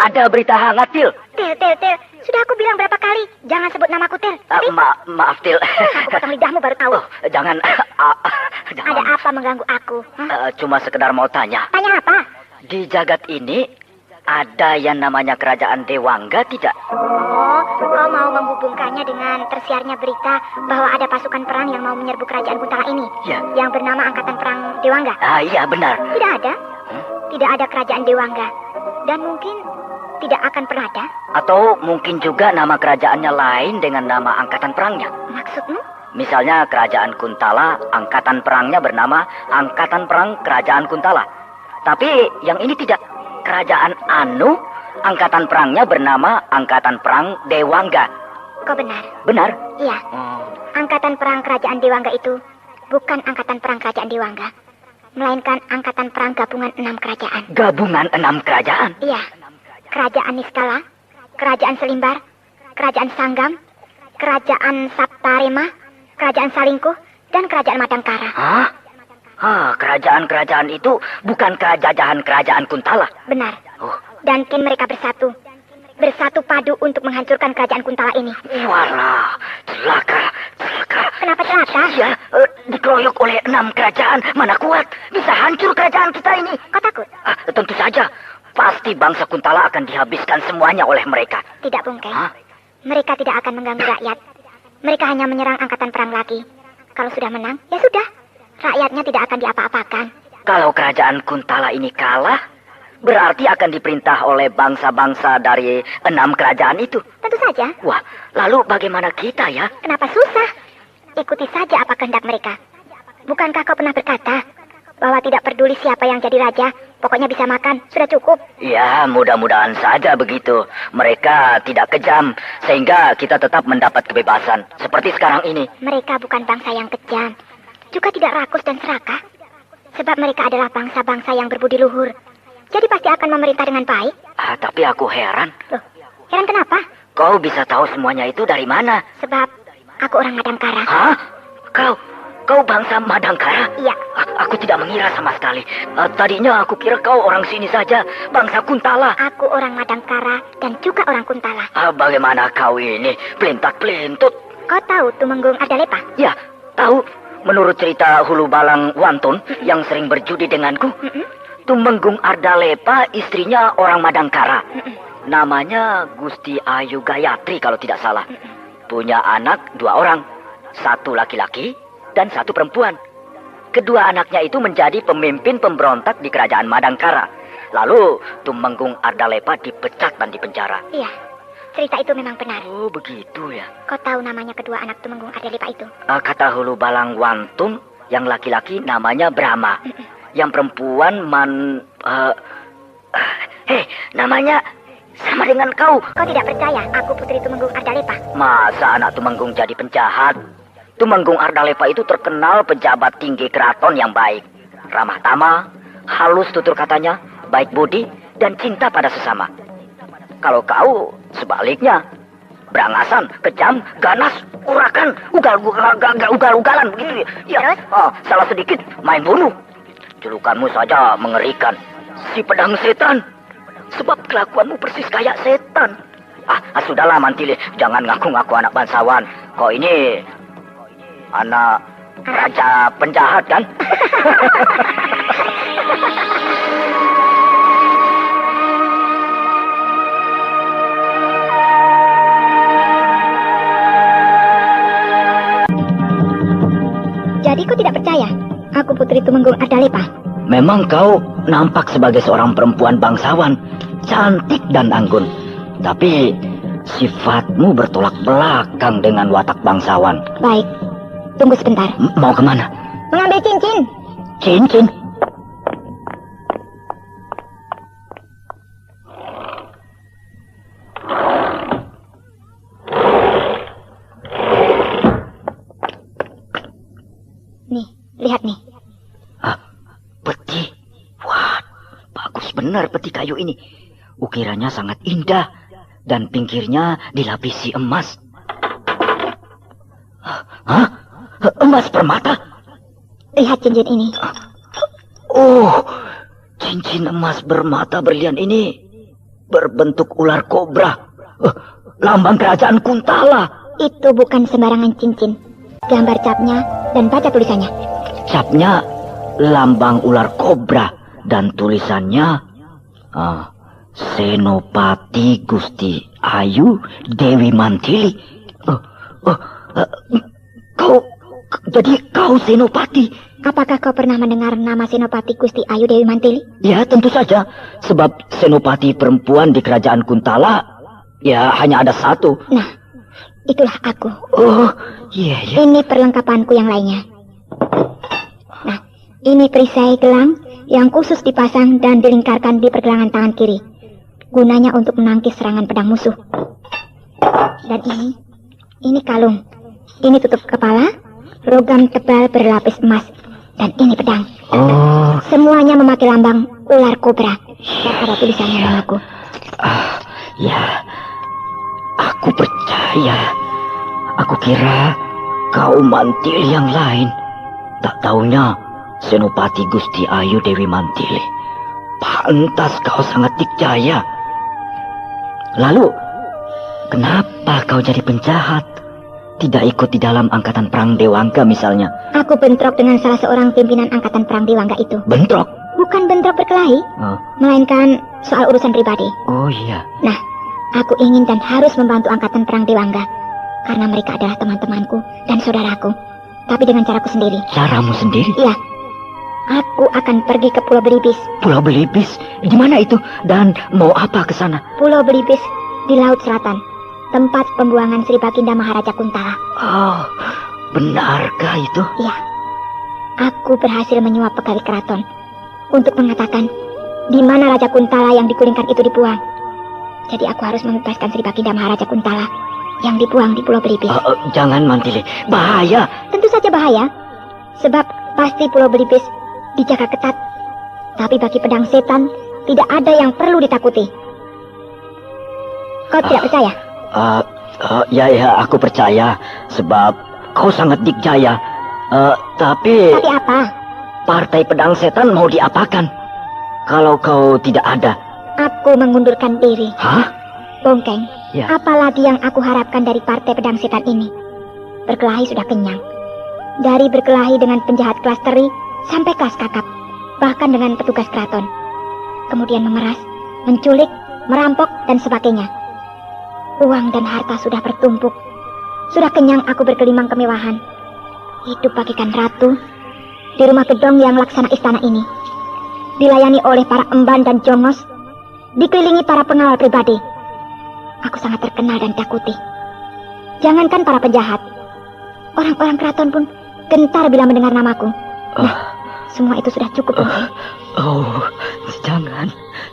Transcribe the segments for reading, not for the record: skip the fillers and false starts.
ada berita hangat, Til. Til. Sudah aku bilang berapa kali, jangan sebut namaku, Til. Maaf, Til. Aku potong lidahmu baru tahu. Jangan. Ada apa mengganggu aku? Cuma sekedar mau tanya. Tanya apa? Di jagat ini ada yang namanya kerajaan Dewangga tidak? Oh, kau mau menghubungkannya dengan tersiarnya berita bahwa ada pasukan perang yang mau menyerbu kerajaan Kuntala ini? Ya. Yang bernama Angkatan Perang Dewangga? Iya, benar. Tidak ada. Tidak ada kerajaan Dewangga. Dan mungkin tidak akan pernah ada. Atau mungkin juga nama kerajaannya lain dengan nama angkatan perangnya. Maksudmu? Misalnya kerajaan Kuntala, angkatan perangnya bernama Angkatan Perang Kerajaan Kuntala. Tapi yang ini tidak. Kerajaan Anu, angkatan perangnya bernama Angkatan Perang Dewangga. Kau benar. Benar? Iya. Angkatan Perang Kerajaan Dewangga itu bukan Angkatan Perang Kerajaan Dewangga, melainkan Angkatan Perang Gabungan 6 Kerajaan. Gabungan 6 kerajaan? Iya. Kerajaan Niskala, Kerajaan Selimbar, Kerajaan Sanggam, Kerajaan Saptarema, Kerajaan Salingkuh, dan Kerajaan Madangkara. Hah? Kerajaan-kerajaan itu bukan kerajaan Kuntala. Benar. Dan kini mereka bersatu padu untuk menghancurkan kerajaan Kuntala ini. Walah, celaka. Kenapa celaka? Ya, dikeroyok oleh 6 kerajaan. Mana kuat, bisa hancur kerajaan kita ini. Kau takut? Tentu saja. Pasti bangsa Kuntala akan dihabiskan semuanya oleh mereka. Tidak, Bungkeng. Mereka tidak akan mengganggu rakyat. Mereka hanya menyerang angkatan perang lagi. Kalau sudah menang, ya sudah. Rakyatnya tidak akan diapa-apakan. Kalau kerajaan Kuntala ini kalah, berarti akan diperintah oleh bangsa-bangsa dari 6 kerajaan itu. Tentu saja. Wah, lalu bagaimana kita ya? Kenapa susah? Ikuti saja apa kehendak mereka. Bukankah kau pernah berkata bahwa tidak peduli siapa yang jadi raja, pokoknya bisa makan, sudah cukup? Ya, mudah-mudahan saja begitu. Mereka tidak kejam, sehingga kita tetap mendapat kebebasan. Seperti sekarang ini. Mereka bukan bangsa yang kejam, juga tidak rakus dan serakah. Sebab mereka adalah bangsa-bangsa yang berbudi luhur. Jadi pasti akan memerintah dengan baik. Tapi aku heran. Loh, heran kenapa? Kau bisa tahu semuanya itu dari mana? Sebab aku orang Madangkara. Hah? Kau bangsa Madangkara? Iya. Aku tidak mengira sama sekali. Tadinya aku kira kau orang sini saja, bangsa Kuntala. Aku orang Madangkara dan juga orang Kuntala. Bagaimana kau ini? Pelintat-pelintut. Kau tahu Tumenggung Ardalepa? Ya, tahu. Menurut cerita Hulu Balang Wantun yang sering berjudi denganku, Tumenggung Ardalepa istrinya orang Madangkara. Namanya Gusti Ayu Gayatri kalau tidak salah. Punya anak 2 orang. 1 laki-laki dan 1 perempuan. Kedua anaknya itu menjadi pemimpin pemberontak di kerajaan Madangkara. Lalu Tumenggung Ardalepa dipecat dan dipenjara. Iya, cerita itu memang benar. Oh, begitu ya. Kau tahu namanya kedua anak Tumenggung Ardalepa itu? Kata Hulu Balang Wantun, yang laki-laki namanya Brahma. Yang perempuan namanya sama dengan kau. Kau tidak percaya aku putri Tumenggung Ardalepa? Masa anak Tumenggung jadi penjahat? Tumenggung Ardalepa itu terkenal pejabat tinggi keraton yang baik. Ramah tamah, halus tutur katanya, baik budi, dan cinta pada sesama. Kalau kau sebaliknya, berangasan, kejam, ganas, urakan, ugal-ugalan begitu ya. Salah sedikit main bunuh. Julukanmu saja mengerikan, si pedang setan. Sebab kelakuanmu persis kayak setan. Sudahlah Mantili, jangan ngaku-ngaku anak bangsawan. Kau ini anak raja penjahat kan? Jadi kau tidak percaya aku putri Tumenggung Ardalepa? Memang kau nampak sebagai seorang perempuan bangsawan, cantik dan anggun. Tapi sifatmu bertolak belakang dengan watak bangsawan. Baik, tunggu sebentar. Mau kemana? Mengambil cincin. Cincin? Nih, lihat nih. Peti. Wah, bagus benar peti kayu ini. Ukirannya sangat indah dan pinggirnya dilapisi emas. Hah? Emas permata? Lihat cincin ini. Oh, cincin emas bermata berlian ini berbentuk ular kobra. Lambang kerajaan Kuntala. Itu bukan sembarangan cincin. Gambar capnya dan baca tulisannya. Capnya lambang ular kobra dan tulisannya Senopati Gusti Ayu Dewi Mantili. Kau Senopati. Apakah kau pernah mendengar nama Senopati Gusti Ayu Dewi Mantili? Ya, tentu saja. Sebab senopati perempuan di kerajaan Kuntala ya hanya ada satu. Nah, itulah aku. Oh, iya, iya. Ini perlengkapanku yang lainnya. Nah, ini perisai gelang yang khusus dipasang dan dilingkarkan di pergelangan tangan kiri. Gunanya untuk menangkis serangan pedang musuh. Dan ini kalung. Ini tutup kepala, logam tebal berlapis emas. Dan ini pedang. Oh. Semuanya memakai lambang ular kobra. Dan ada tulisannya namaku. Ya, aku percaya. Aku kira kau Mantili yang lain. Tak taunya Senopati Gusti Ayu Dewi Mantili. Pantas kau sangat dikjaya. Lalu, kenapa kau jadi penjahat? Tidak ikut di dalam angkatan perang Dewangga misalnya. Aku bentrok dengan salah seorang pimpinan angkatan perang Dewangga itu. Bentrok? Bukan bentrok berkelahi, melainkan soal urusan pribadi. Oh iya. Nah, aku ingin dan harus membantu angkatan perang Dewangga. Karena mereka adalah teman-temanku dan saudaraku. Tapi dengan caraku sendiri. Caramu sendiri? Iya. Aku akan pergi ke Pulau Belibis. Pulau Belibis? Di mana itu? Dan mau apa ke sana? Pulau Belibis di Laut Selatan. Tempat pembuangan Sri Baginda Maharaja Kuntala. Oh, benarkah itu? Iya. Aku berhasil menyuap pegawai keraton untuk mengatakan di mana Raja Kuntala yang digulingkan itu dibuang. Jadi aku harus membebaskan Sri Baginda Maharaja Kuntala yang dibuang di Pulau Belibis. Jangan Mantili, bahaya. Tentu saja bahaya. Sebab pasti Pulau Belibis dijaga ketat. Tapi bagi pedang setan tidak ada yang perlu ditakuti. Kau tidak percaya? Ya, aku percaya. Sebab kau sangat dikjaya. Tapi apa? Partai pedang setan mau diapakan kalau kau tidak ada? Aku mengundurkan diri. Hah? Bongkeng, Ya. apalagi yang aku harapkan dari partai pedang setan ini? Berkelahi sudah kenyang. Dari berkelahi dengan penjahat kelas teri sampai kelas kakap, bahkan dengan petugas keraton. Kemudian memeras, menculik, merampok, dan sebagainya. Uang dan harta sudah bertumpuk. Sudah kenyang aku bergelimang kemewahan. Hidup bagaikan ratu di rumah gedong yang laksana istana ini. Dilayani oleh para emban dan jongos, dikelilingi para pengawal pribadi. Aku sangat terkenal dan takuti. Jangankan para penjahat, orang-orang keraton pun gentar bila mendengar namaku. Nah, semua itu sudah cukup.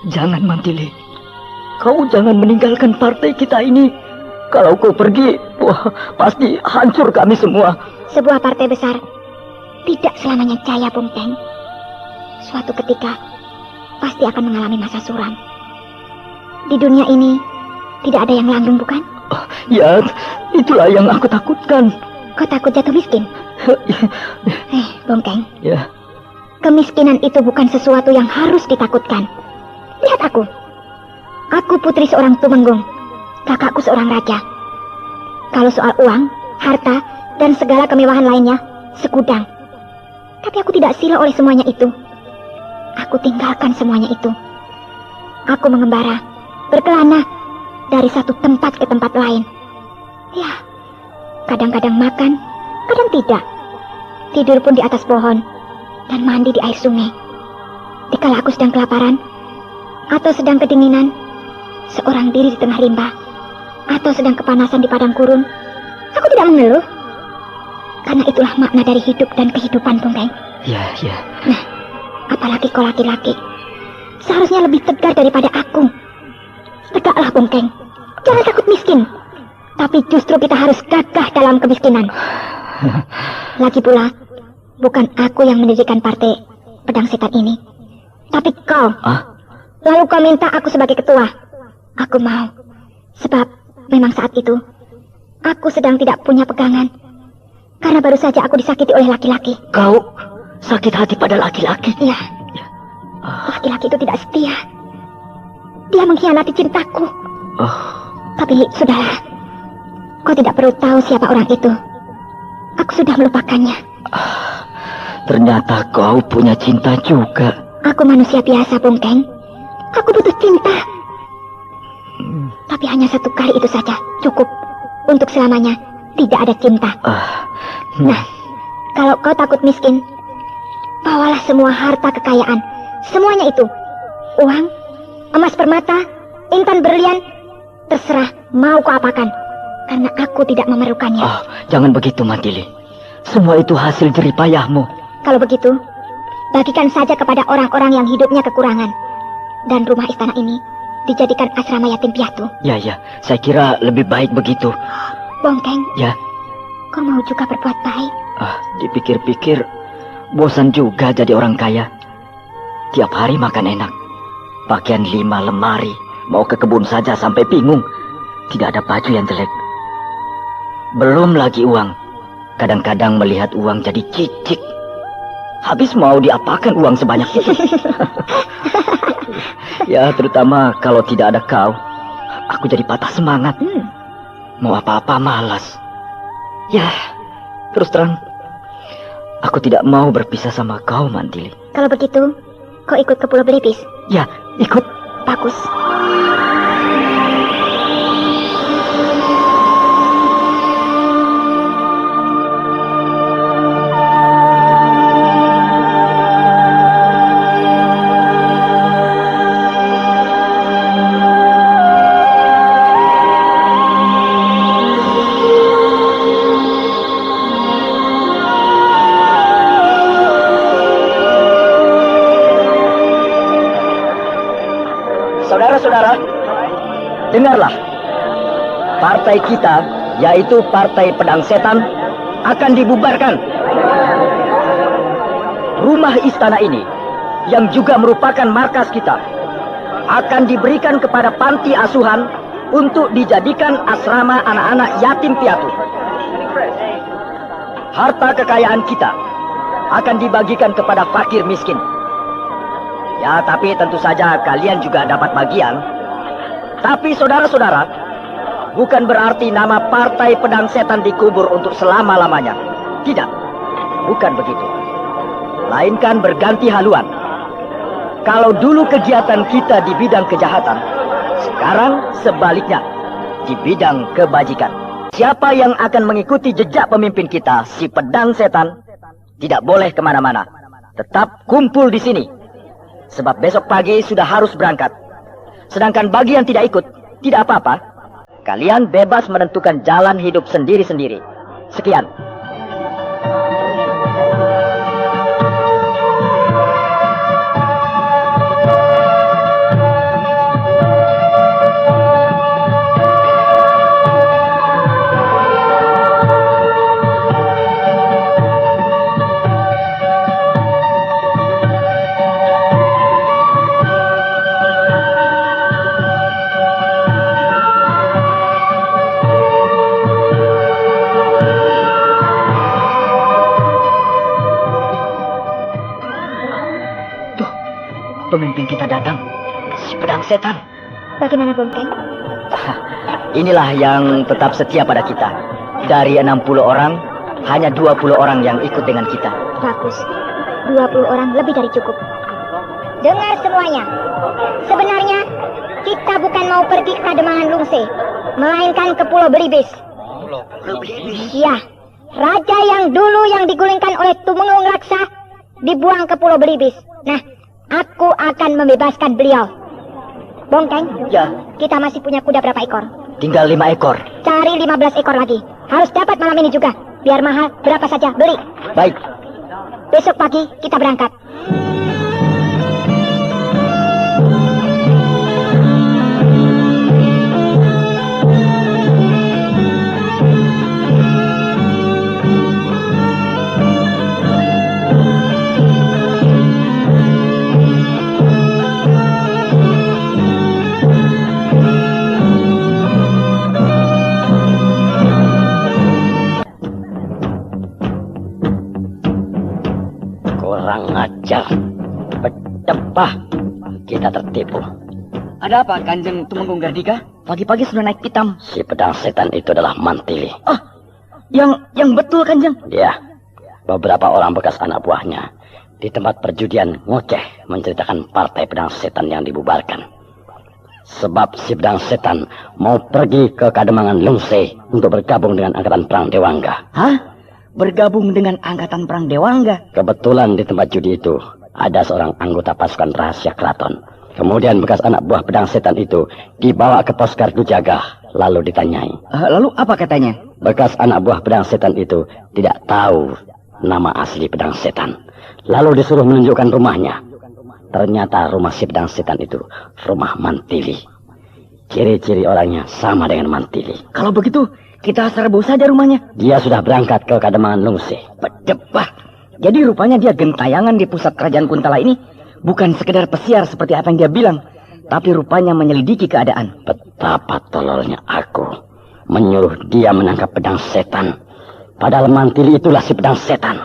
Jangan Mantili. Kau jangan meninggalkan partai kita ini. Kalau kau pergi, pasti hancur kami semua. Sebuah partai besar tidak selamanya jaya, Bongkeng. Suatu ketika pasti akan mengalami masa suram. Di dunia ini tidak ada yang langgeng, bukan? Ya, itulah yang aku takutkan. Kau takut jatuh miskin? Bongkeng. Ya. Kemiskinan itu bukan sesuatu yang harus ditakutkan. Lihat aku. Aku putri seorang tumenggung. Kakakku seorang raja. Kalau soal uang, harta, dan segala kemewahan lainnya, segudang. Tapi aku tidak sila oleh semuanya itu. Aku tinggalkan semuanya itu. Aku mengembara, berkelana, dari satu tempat ke tempat lain. Ya, kadang-kadang makan, kadang tidak. Tidur pun di atas pohon, dan mandi di air sungai. Dikala aku sedang kelaparan, atau sedang kedinginan, seorang diri di tengah rimba, atau sedang kepanasan di padang gurun, aku tidak mengeluh. Karena itulah makna dari hidup dan kehidupan, Bongkeng. Ya. Nah, apalagi kau laki-laki, seharusnya lebih tegar daripada aku. Tegaklah, Bongkeng. Jangan takut miskin. Tapi justru kita harus gagah dalam kemiskinan. Lagi pula, bukan aku yang mendirikan partai pedang setan ini, tapi kau. Lalu kau minta aku sebagai ketua. Aku mau. Sebab memang saat itu aku sedang tidak punya pegangan. Karena baru saja aku disakiti oleh laki-laki. Kau sakit hati pada laki-laki? Iya. Laki-laki itu tidak setia. Dia mengkhianati cintaku. Oh, Tapi sudahlah. Kau tidak perlu tahu siapa orang itu. Aku sudah melupakannya. ternyata kau punya cinta juga. Aku manusia biasa, Bungkeng. Aku butuh cinta. Tapi hanya satu kali itu saja. Cukup. Untuk selamanya. Tidak ada cinta. Nah, kalau kau takut miskin, bawalah semua harta kekayaan. Semuanya itu. Uang, emas permata, intan berlian. Terserah mau kau apakan. Karena aku tidak memerlukannya. Jangan begitu, Mandili. Semua itu hasil jeripayahmu. Kalau begitu, bagikan saja kepada orang-orang yang hidupnya kekurangan. Dan rumah istana ini dijadikan asrama yatim piatu. Ya, saya kira lebih baik begitu. Bongkeng, Ya, kau mau juga berbuat baik? dipikir-pikir, bosan juga jadi orang kaya. Tiap hari makan enak. Pakaian 5 lemari. Mau ke kebun saja sampai bingung. Tidak ada baju yang jelek. Belum lagi uang. Kadang-kadang melihat uang jadi cicik. Habis mau diapakan uang sebanyak itu? Ya, terutama kalau tidak ada kau, aku jadi patah semangat. Mau apa-apa malas. Ya, terus terang, aku tidak mau berpisah sama kau, Mandili. Kalau begitu, kau ikut ke Pulau Belibis? Ya, ikut. Bagus. Saudara-saudara, dengarlah. Partai kita, yaitu Partai Pedang Setan, akan dibubarkan. Rumah istana ini, yang juga merupakan markas kita, akan diberikan kepada panti asuhan untuk dijadikan asrama anak-anak yatim piatu. Harta kekayaan kita akan dibagikan kepada fakir miskin. Ya, tapi tentu saja kalian juga dapat bagian. Tapi saudara-saudara, bukan berarti nama Partai Pedang Setan dikubur untuk selama-lamanya. Tidak, bukan begitu. Melainkan berganti haluan. Kalau dulu kegiatan kita di bidang kejahatan, sekarang sebaliknya, di bidang kebajikan. Siapa yang akan mengikuti jejak pemimpin kita, si Pedang Setan, tidak boleh kemana-mana. Tetap kumpul di sini. Sebab besok pagi sudah harus berangkat. Sedangkan bagi yang tidak ikut, tidak apa-apa. Kalian bebas menentukan jalan hidup sendiri-sendiri. Sekian. Pemimpin kita datang, si Pedang Setan. Bagaimana, Bongkeng? Inilah yang tetap setia pada kita. Dari 60 orang, hanya 20 orang yang ikut dengan kita. Bagus. 20 orang lebih dari cukup. Dengar semuanya. Sebenarnya, kita bukan mau pergi ke Kademangan Lungse, melainkan ke Pulau Belibis. Ya, raja yang dulu yang digulingkan oleh Tumenggung Raksa dibuang ke Pulau Belibis. Nah, aku akan membebaskan beliau. Bongkeng? Ya. Kita masih punya kuda berapa ekor? Tinggal 5 ekor. Cari 15 ekor lagi. Harus dapat malam ini juga. Biar mahal, berapa saja, beli. Baik. Besok pagi kita berangkat. Kurang ajar. Betapa kita tertipu. Ada apa, Kanjeng Tumenggung Gardika? Pagi-pagi sudah naik hitam. Si pedang setan itu adalah Mantili. Yang betul, Kanjeng. Ya, beberapa orang bekas anak buahnya di tempat perjudian ngoceh menceritakan partai pedang setan yang dibubarkan. Sebab si pedang setan mau pergi ke Kademangan Lungse untuk bergabung dengan Angkatan Perang Dewangga. Hah? Bergabung dengan Angkatan Perang Dewangga? Kebetulan di tempat judi itu ada seorang anggota pasukan rahasia keraton. Kemudian bekas anak buah pedang setan itu dibawa ke pos gardu jaga, lalu ditanyai. Lalu apa katanya? Bekas anak buah pedang setan itu tidak tahu nama asli pedang setan. Lalu disuruh menunjukkan rumahnya. Ternyata rumah si pedang setan itu rumah Mantili. Ciri-ciri orangnya sama dengan Mantili. Kalau begitu, kita serbu saja rumahnya. Dia sudah berangkat ke Kademangan Lungse. Bedebah. Jadi rupanya dia gentayangan di pusat kerajaan Kuntala ini. Bukan sekedar pesiar seperti apa yang dia bilang, tapi rupanya menyelidiki keadaan. Betapa tololnya aku menyuruh dia menangkap pedang setan. Padahal Mantili itulah si pedang setan.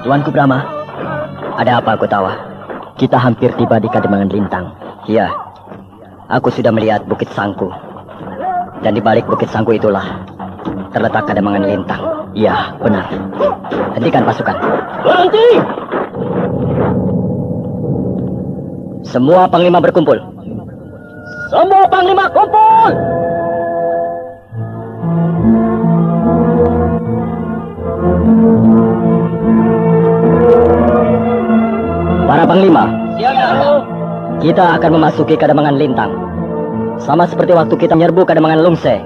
Tuanku Brahma, ada apa aku tahu? Kita hampir tiba di Kademangan Lintang. Iya, aku sudah melihat Bukit Sangku. Dan di balik Bukit Sangku itulah terletak Kademangan Lintang. Iya, benar. Hentikan pasukan. Berhenti! Semua panglima berkumpul. Semua panglima kumpul! Para panglima, kita akan memasuki Kademangan Lintang. Sama seperti waktu kita menyerbu Kademangan Lungse,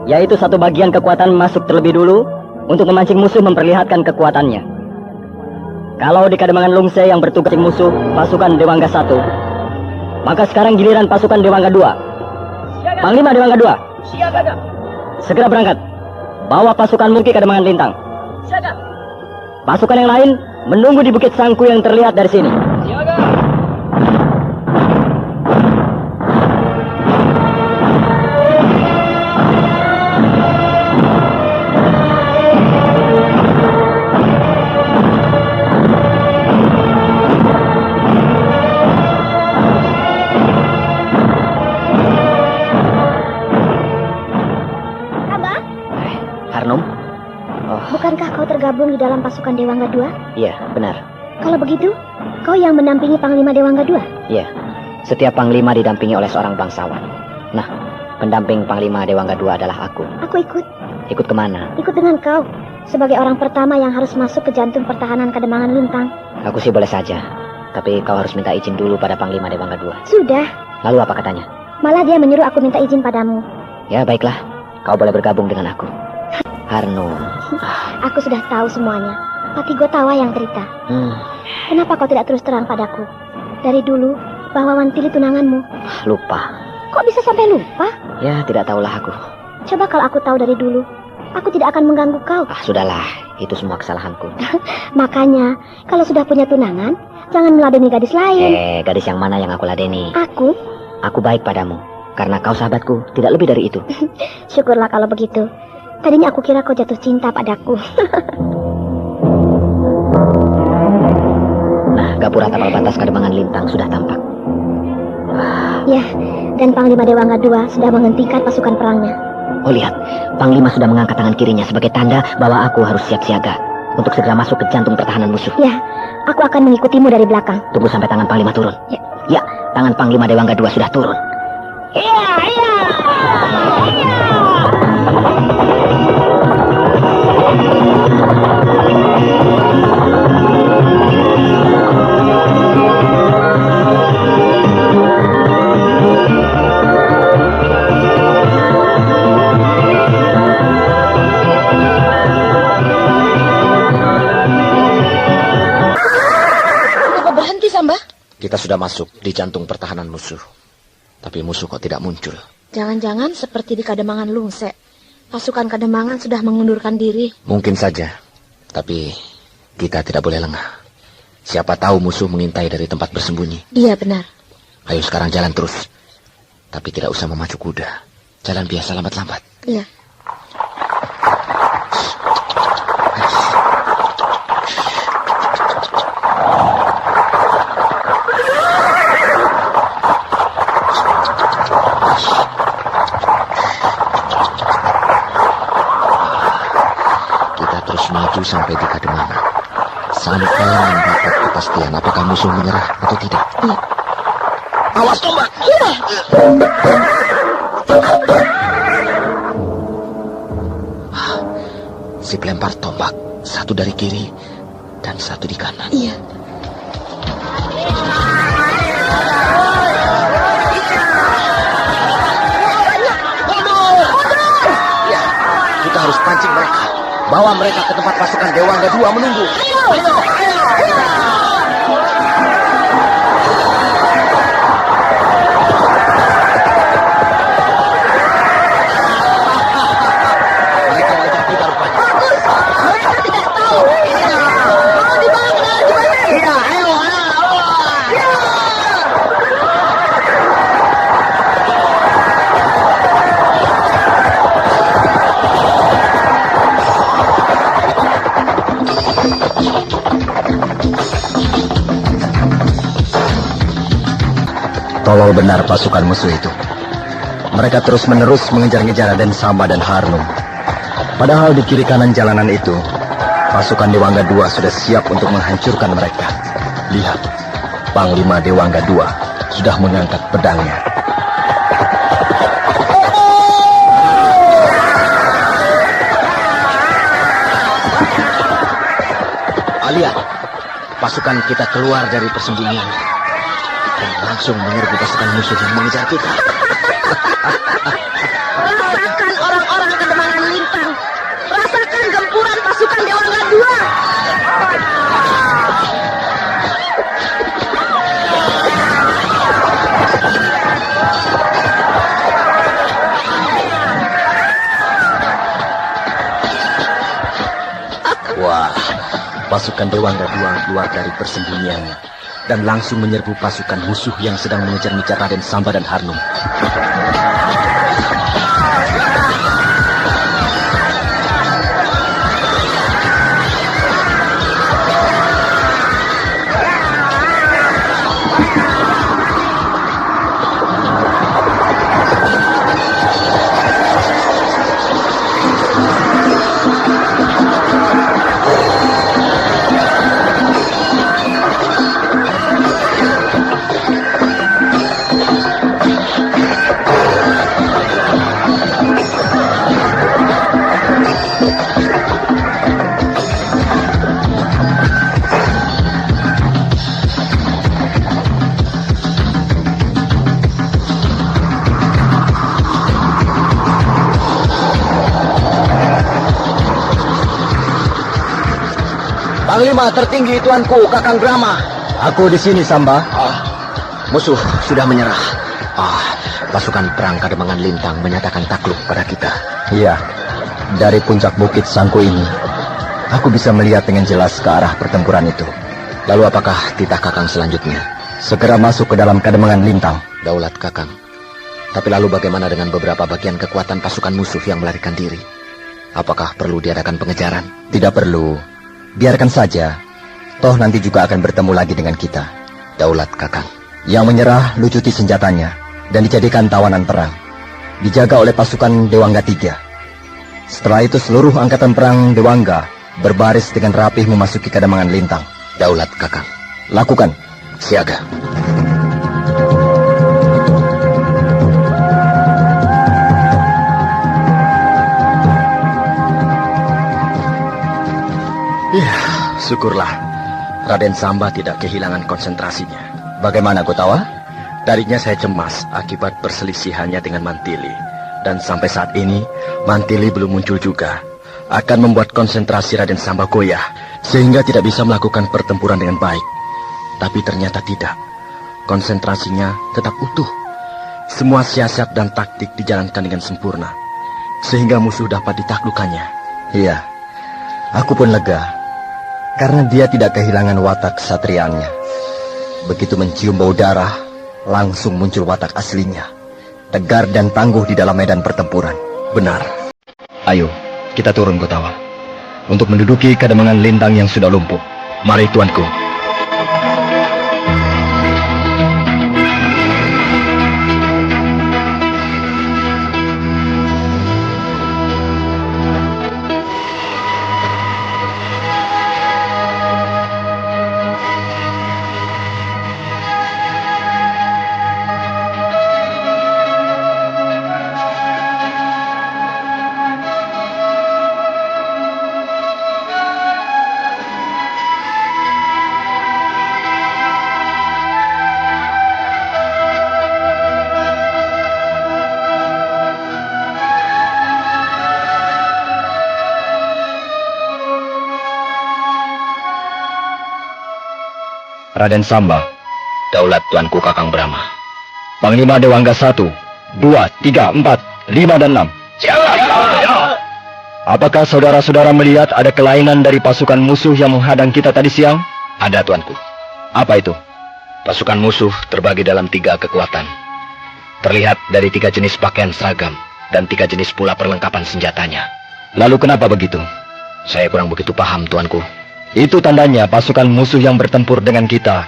yaitu satu bagian kekuatan masuk terlebih dulu untuk memancing musuh memperlihatkan kekuatannya. Kalau di Kademangan Lungse yang bertugas musuh pasukan Dewangga 1, maka sekarang giliran pasukan Dewangga 2. Panglima Dewangga 2, segera berangkat. Bawa pasukan muki Kademangan Lintang. Pasukan yang lain menunggu di Bukit Sangku yang terlihat dari sini. Harnum? Bukankah kau tergabung di dalam pasukan Dewangga 2? Iya, benar. Kalau begitu, kau yang mendampingi Panglima Dewangga 2? Iya, setiap panglima didampingi oleh seorang bangsawan. Nah, pendamping Panglima Dewangga 2 adalah aku. Aku ikut. Ikut kemana? Ikut dengan kau. Sebagai orang pertama yang harus masuk ke jantung pertahanan Kademangan Lintang. Aku sih boleh saja. Tapi kau harus minta izin dulu pada Panglima Dewangga 2. Sudah. Lalu apa katanya? Malah dia menyuruh aku minta izin padamu. Ya, baiklah. Kau boleh bergabung dengan aku. Harnum. Aku sudah tahu semuanya. Pati Gotawa yang cerita. Kenapa kau tidak terus terang padaku? Dari dulu, bahwa Mantili tunanganmu. Lupa. Kok bisa sampai lupa? Ya, tidak tahulah aku. Coba kalau aku tahu dari dulu, aku tidak akan mengganggu kau. Sudahlah. Itu semua kesalahanku. Makanya, kalau sudah punya tunangan, jangan meladeni gadis lain. Gadis yang mana yang aku ladeni? Aku? Aku baik padamu. Karena kau sahabatku, tidak lebih dari itu. Syukurlah kalau begitu. Tadinya aku kira kau jatuh cinta padaku. Nah, gapura tapal batas Kademangan Lintang sudah tampak. Ya, dan Panglima Dewangga 2 sudah menghentikan pasukan perangnya. Oh, lihat. Panglima sudah mengangkat tangan kirinya sebagai tanda bahwa aku harus siap siaga untuk segera masuk ke jantung pertahanan musuh. Ya, aku akan mengikutimu dari belakang. Tunggu sampai tangan Panglima turun. Ya, tangan Panglima Dewangga 2 sudah turun. Kenapa berhenti, Samba? Kita sudah masuk di jantung pertahanan musuh. Tapi musuh kok tidak muncul. Jangan-jangan seperti di Kademangan Lungsek. Pasukan Kademangan sudah mengundurkan diri. Mungkin saja. Tapi kita tidak boleh lengah. Siapa tahu musuh mengintai dari tempat bersembunyi. Iya, benar. Ayo sekarang jalan terus. Tapi tidak usah memacu kuda. Jalan biasa lambat-lambat. Iya. Maju sampai di Kademangan. Sampai mendapat kepastian apakah musuh menyerah atau tidak. Iya. Awas tombak! Iya. Si pelempar tombak, satu dari kiri dan satu di kanan. Iya. Ya, kita harus pancing mereka. Bawa mereka ke tempat pasukan Dewangga II menunggu. Ayo. Mereka wajah kita rupanya. Mereka tidak tahu. Mau dibawa ke dalam gimana? Iya, ayo. Tolol benar pasukan musuh itu. Mereka terus-menerus mengejar-ngejar Raden Samba dan Harnum. Padahal di kiri kanan jalanan itu, pasukan Dewangga II sudah siap untuk menghancurkan mereka. Lihat, Panglima Dewangga II sudah mengangkat pedangnya. Lihat, pasukan kita keluar dari persembunyian dan langsung menyerbu pasukan musuh yang mengejar kita. Rasakan orang-orang Kademangan Lintang. Rasakan gempuran pasukan Dewangga II. Wah, pasukan Dewangga II keluar dari persembunyiannya dan langsung menyerbu pasukan musuh yang sedang mengejar-ngejar Raden Samba dan Harnum. Panglima tertinggi tuanku, Kakang Brahma. Aku di sini, Samba. Musuh sudah menyerah. Pasukan perang Kademangan Lintang menyatakan takluk pada kita. Iya, dari puncak bukit Sangko ini, aku bisa melihat dengan jelas ke arah pertempuran itu. Lalu apakah titah Kakang selanjutnya? Segera masuk ke dalam Kademangan Lintang. Daulat Kakang. Tapi lalu bagaimana dengan beberapa bagian kekuatan pasukan musuh yang melarikan diri? Apakah perlu diadakan pengejaran? Tidak perlu. Biarkan saja. Toh nanti juga akan bertemu lagi dengan kita. Daulat Kakang. Yang menyerah lucuti senjatanya dan dijadikan tawanan perang. Dijaga oleh pasukan Dewangga III. Setelah itu seluruh angkatan perang Dewangga berbaris dengan rapih memasuki Kademangan Lintang. Daulat Kakang. Lakukan. Siaga. Ya, syukurlah. Raden Samba tidak kehilangan konsentrasinya. Bagaimana Kotawa? Tadinya saya cemas akibat perselisihannya dengan Mantili. Dan sampai saat ini, Mantili belum muncul juga. Akan membuat konsentrasi Raden Samba goyah, sehingga tidak bisa melakukan pertempuran dengan baik. Tapi ternyata tidak. Konsentrasinya tetap utuh. semua siasat dan taktik dijalankan dengan sempurna, sehingga musuh dapat ditaklukkannya. Iya, aku pun lega, karena dia tidak kehilangan watak kesatriaannya. Begitu mencium bau darah, langsung muncul watak aslinya, tegar dan tangguh di dalam medan pertempuran. Benar. Ayo, kita turun Gotawa, untuk menduduki Kademangan Lintang yang sudah lumpuh. Mari tuanku. Raden Samba, daulat tuanku Kakang Brahma. Panglima Dewangga 1, 2, 3, 4, 5, dan 6. Apakah saudara-saudara melihat ada kelainan dari pasukan musuh yang menghadang kita tadi siang? Ada tuanku. Apa itu? Pasukan musuh terbagi dalam 3 kekuatan. Terlihat dari 3 jenis pakaian seragam dan 3 jenis pula perlengkapan senjatanya. Lalu kenapa begitu? Saya kurang begitu paham tuanku. Itu tandanya pasukan musuh yang bertempur dengan kita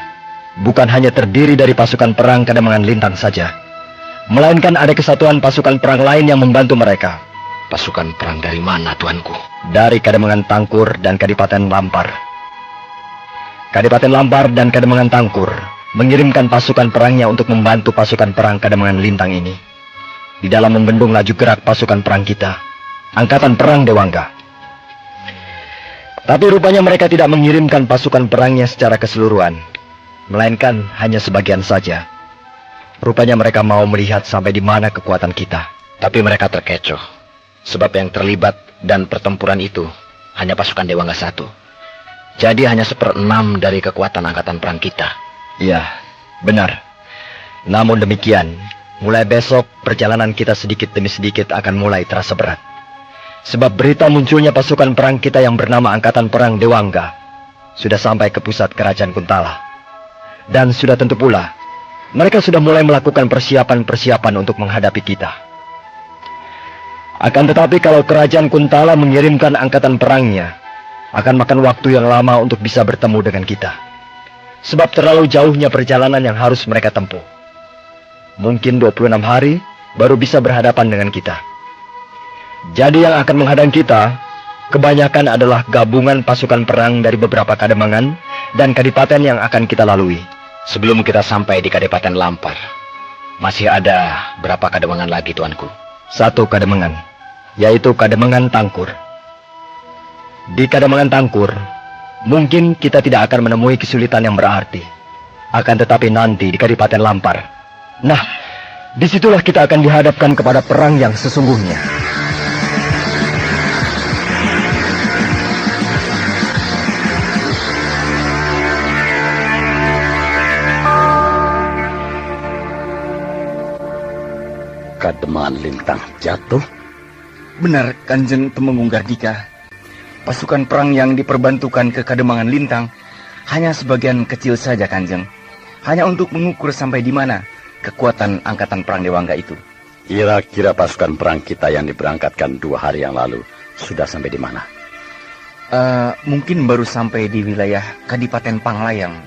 bukan hanya terdiri dari pasukan perang Kademangan Lintang saja, melainkan ada kesatuan pasukan perang lain yang membantu mereka. Pasukan perang dari mana, tuanku? Dari Kademangan Tangkur dan Kadipaten Lampar. Kadipaten Lampar dan Kademangan Tangkur mengirimkan pasukan perangnya untuk membantu pasukan perang Kademangan Lintang ini di dalam membendung laju gerak pasukan perang kita, Angkatan Perang Dewangga. Tapi rupanya mereka tidak mengirimkan pasukan perangnya secara keseluruhan, melainkan hanya sebagian saja. Rupanya mereka mau melihat sampai di mana kekuatan kita. Tapi mereka terkecoh, sebab yang terlibat dan pertempuran itu hanya pasukan Dewangga 1. Jadi hanya 1/6 dari kekuatan angkatan perang kita. Iya, benar. Namun demikian, mulai besok perjalanan kita sedikit demi sedikit akan mulai terasa berat. Sebab berita munculnya pasukan perang kita yang bernama Angkatan Perang Dewangga sudah sampai ke pusat kerajaan Kuntala. Dan sudah tentu pula, mereka sudah mulai melakukan persiapan-persiapan untuk menghadapi kita. Akan tetapi kalau kerajaan Kuntala mengirimkan angkatan perangnya, akan makan waktu yang lama untuk bisa bertemu dengan kita. Sebab terlalu jauhnya perjalanan yang harus mereka tempuh. Mungkin 26 hari baru bisa berhadapan dengan kita. Jadi yang akan menghadang kita kebanyakan adalah gabungan pasukan perang dari beberapa kademangan dan kadipaten yang akan kita lalui. Sebelum kita sampai di Kadipaten Lampar, masih ada berapa kademangan lagi, tuanku? 1 kademangan, yaitu Kademangan Tangkur. Di Kademangan Tangkur, mungkin kita tidak akan menemui kesulitan yang berarti. Akan tetapi nanti di Kadipaten Lampar, nah, disitulah kita akan dihadapkan kepada perang yang sesungguhnya. Kademangan Lintang jatuh? Benar, Kanjeng Temenggung Gardika. Pasukan perang yang diperbantukan ke Kademangan Lintang hanya sebagian kecil saja, Kanjeng. Hanya untuk mengukur sampai di mana kekuatan angkatan perang Dewangga itu. Kira-kira pasukan perang kita yang diberangkatkan 2 hari yang lalu sudah sampai di mana? Mungkin baru sampai di wilayah Kadipaten Panglayang.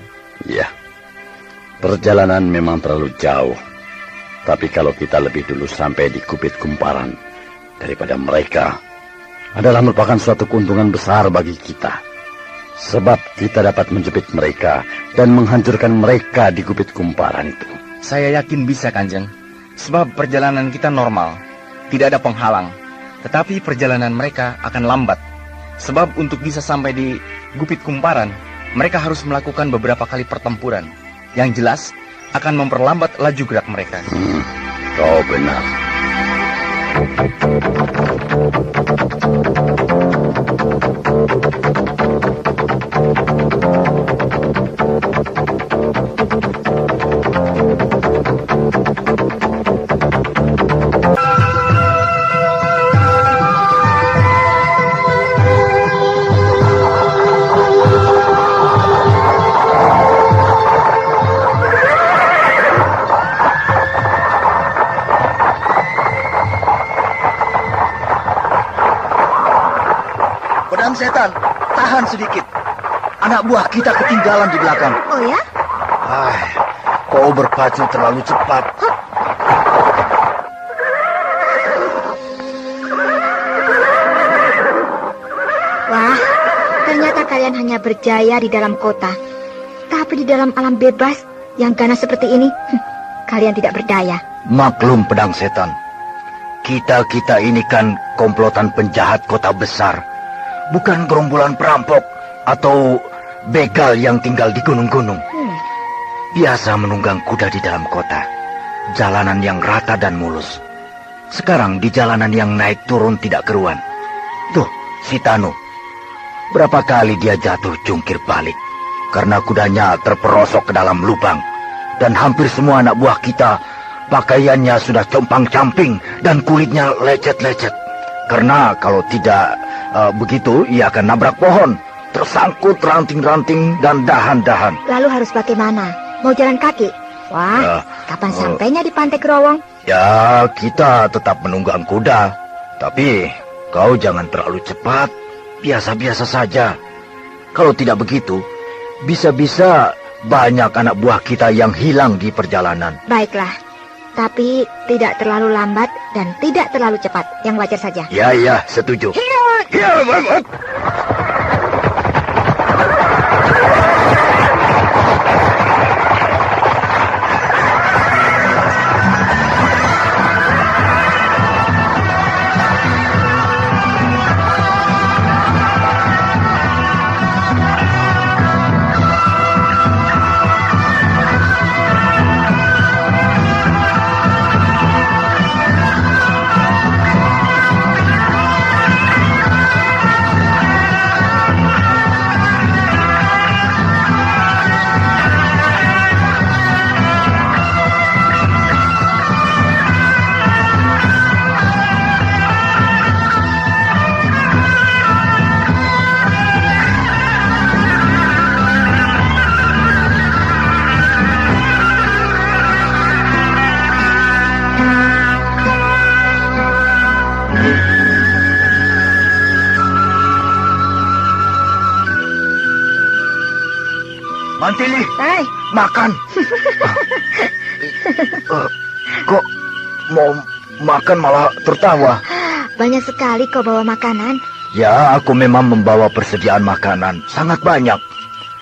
Iya, perjalanan memang terlalu jauh. Tapi kalau kita lebih dulu sampai di Kupit Kumparan daripada mereka, adalah merupakan suatu keuntungan besar bagi kita. Sebab kita dapat menjepit mereka dan menghancurkan mereka di Kupit Kumparan itu. Saya yakin bisa, Kanjeng. Sebab perjalanan kita normal, tidak ada penghalang. Tetapi perjalanan mereka akan lambat. Sebab untuk bisa sampai di Kupit Kumparan, mereka harus melakukan beberapa kali pertempuran. Yang jelas, akan memperlambat laju gerak mereka. Kau benar. setan, tahan sedikit. Anak buah kita ketinggalan di belakang. Oh ya? Kau berpacu terlalu cepat. Wah, ternyata kalian hanya berjaya di dalam kota. Tapi di dalam alam bebas yang ganas seperti ini, kalian tidak berdaya. Maklum pedang setan. Kita ini kan komplotan penjahat kota besar. Bukan gerombolan perampok atau begal yang tinggal di gunung-gunung. Biasa menunggang kuda di dalam kota. Jalanan yang rata dan mulus. Sekarang di jalanan yang naik turun tidak keruan. Tuh, si Tanu. Berapa kali dia jatuh jungkir balik. Karena kudanya terperosok ke dalam lubang. Dan hampir semua anak buah kita, pakaiannya sudah compang-camping dan kulitnya lecet-lecet. Karena kalau tidak begitu, ia akan nabrak pohon. Tersangkut ranting-ranting dan dahan-dahan. Lalu harus bagaimana? Mau jalan kaki? Wah, kapan sampainya di Pantai Growong? Ya, kita tetap menunggang kuda. Tapi kau jangan terlalu cepat. Biasa-biasa saja. Kalau tidak begitu, bisa-bisa banyak anak buah kita yang hilang di perjalanan. Baiklah, tapi tidak terlalu lambat dan tidak terlalu cepat. Yang wajar saja. Ya, setuju. Mantili, makan. Kok mau makan malah tertawa? Banyak sekali kau bawa makanan. Ya, aku memang membawa persediaan makanan. Sangat banyak.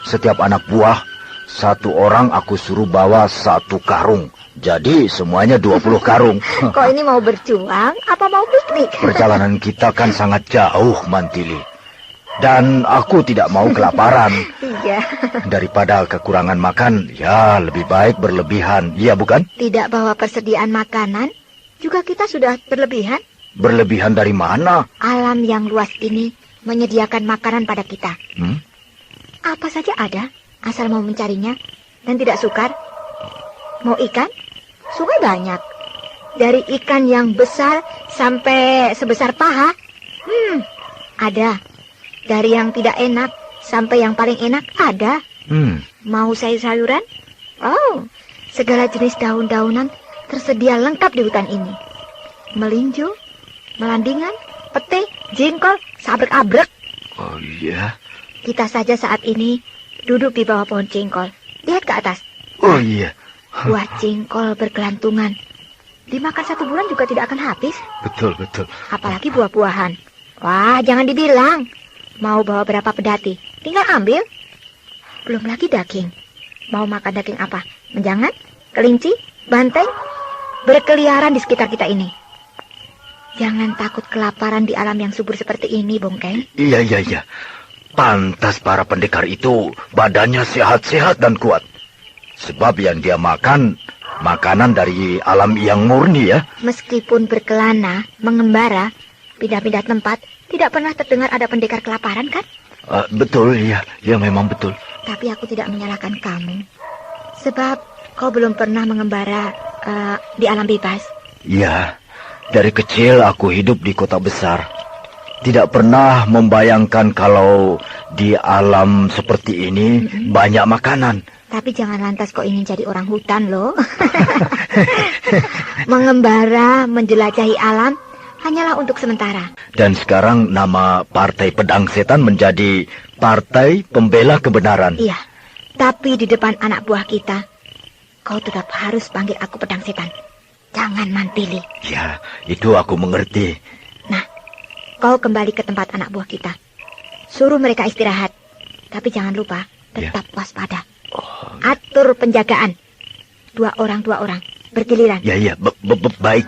Setiap anak buah, satu orang aku suruh bawa 1 karung. Jadi semuanya 20 karung. Kau ini mau berjuang apa mau piknik? Perjalanan kita kan sangat jauh, Mantili. Dan aku tidak mau kelaparan. Iya. Daripada kekurangan makan, ya lebih baik berlebihan. Iya bukan? Tidak bawa persediaan makanan, juga kita sudah berlebihan. Berlebihan dari mana? Alam yang luas ini menyediakan makanan pada kita. Apa saja ada, asal mau mencarinya dan tidak sukar. Mau ikan? Sungai banyak. Dari ikan yang besar sampai sebesar paha. Ada. Dari yang tidak enak sampai yang paling enak ada. Mau sayur-sayuran? Oh, segala jenis daun-daunan tersedia lengkap di hutan ini. Melinjo, melandingan, pete, jengkol, sabrek-abrek. Oh iya. Kita saja saat ini duduk di bawah pohon jengkol. Lihat ke atas. Oh iya. Buah jengkol bergelantungan. Dimakan 1 bulan juga tidak akan habis. Betul. Apalagi buah-buahan. Wah, jangan dibilang. Mau bawa berapa pedati, tinggal ambil. Belum lagi daging. Mau makan daging apa? Menjangan? Kelinci? Banteng? Berkeliaran di sekitar kita ini. Jangan takut kelaparan di alam yang subur seperti ini, Bongkeng. Iya. Pantas para pendekar itu badannya sehat-sehat dan kuat. Sebab yang dia makan, makanan dari alam yang murni ya. Meskipun berkelana, mengembara, pindah-pindah tempat, tidak pernah terdengar ada pendekar kelaparan, kan? Betul, ya memang betul. Tapi aku tidak menyalahkan kamu. Sebab kau belum pernah mengembara di alam bebas. Iya, dari kecil aku hidup di kota besar. Tidak pernah membayangkan kalau di alam seperti ini banyak makanan. Tapi jangan lantas kau ingin jadi orang hutan, loh. Mengembara, menjelajahi alam Hanyalah untuk sementara. Dan sekarang nama Partai Pedang Setan menjadi Partai Pembela Kebenaran. Iya, tapi di depan anak buah kita, kau tetap harus panggil aku Pedang Setan. Jangan Mantili. Ya, itu aku mengerti. Nah, kau kembali ke tempat anak buah kita. Suruh mereka istirahat. Tapi jangan lupa, tetap waspada. Atur penjagaan. 2 orang, 2 orang. Bergiliran. Ya, baik.